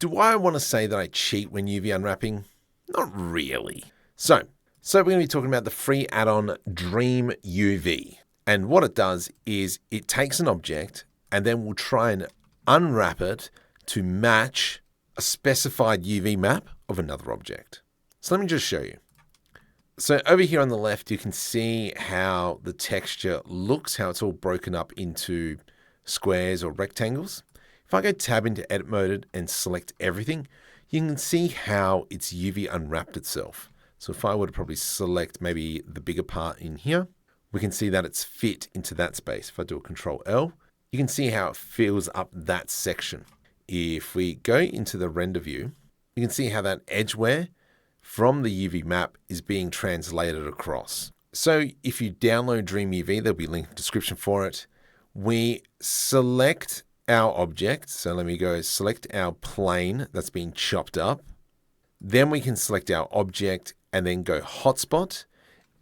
do I want to say that I cheat when UV unwrapping? Not really. So we're going to be talking about the free add-on DreamUV. And what it does is it takes an object and then we'll try and unwrap it to match a specified UV map of another object. So let me just show you. So over here on the left, you can see how the texture looks, how it's all broken up into squares or rectangles. If I go tab into edit mode and select everything, you can see how it's UV unwrapped itself. So if I were to probably select maybe the bigger part in here, we can see that it's fit into that space. If I do a Control L, you can see how it fills up that section. If we go into the render view, you can see how that edge wear from the UV map is being translated across. So if you download DreamUV, there'll be a link in the description for it. We select our object. So let me go select our plane that's been chopped up. Then we can select our object and then go hotspot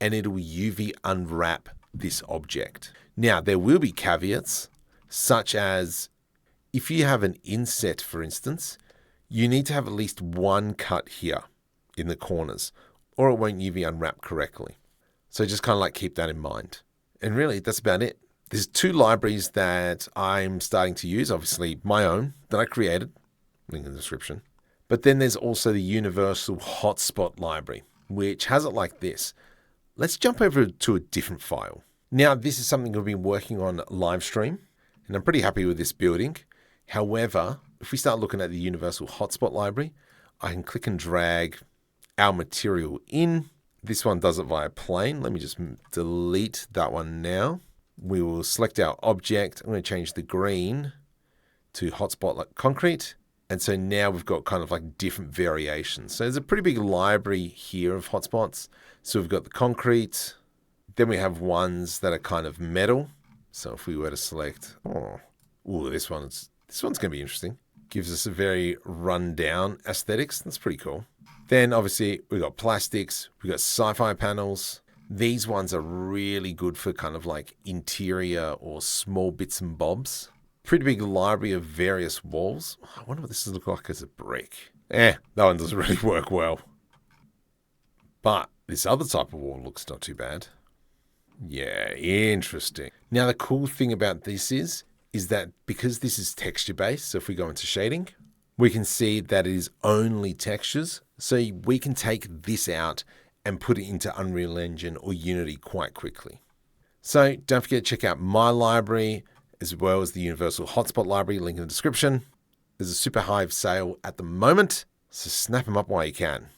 and it'll UV unwrap this object. Now there will be caveats such as if you have an inset, for instance, you need to have at least one cut here in the corners, or it won't UV unwrap correctly. So just kind of like keep that in mind. And really, that's about it. There's two libraries that I'm starting to use, obviously my own that I created, link in the description. But then there's also the universal hotspot library, which has it like this. Let's jump over to a different file. Now, this is something we've been working on live stream, and I'm pretty happy with this building. However, if we start looking at the universal hotspot library, I can click and drag our material in. This one does it via plane. Let me just delete that one now. We will select our object. I'm going to change the green to hotspot like concrete. And so now we've got kind of like different variations. So there's a pretty big library here of hotspots. So we've got the concrete. Then we have ones that are kind of metal. So if we were to select, this one's going to be interesting. Gives us a very rundown aesthetics. That's pretty cool. Then obviously we've got plastics, we've got Scifi panels. These ones are really good for kind of like interior or small bits and bobs. Pretty big library of various walls. I wonder what this looks like as a brick. That one doesn't really work well. But this other type of wall looks not too bad. Yeah, interesting. Now the cool thing about this is that because this is texture based, so if we go into shading, we can see that it is only textures. So we can take this out and put it into Unreal Engine or Unity quite quickly. So don't forget to check out my library as well as the Universal Hotspot library, link in the description. There's a Super Hive sale at the moment, so snap them up while you can.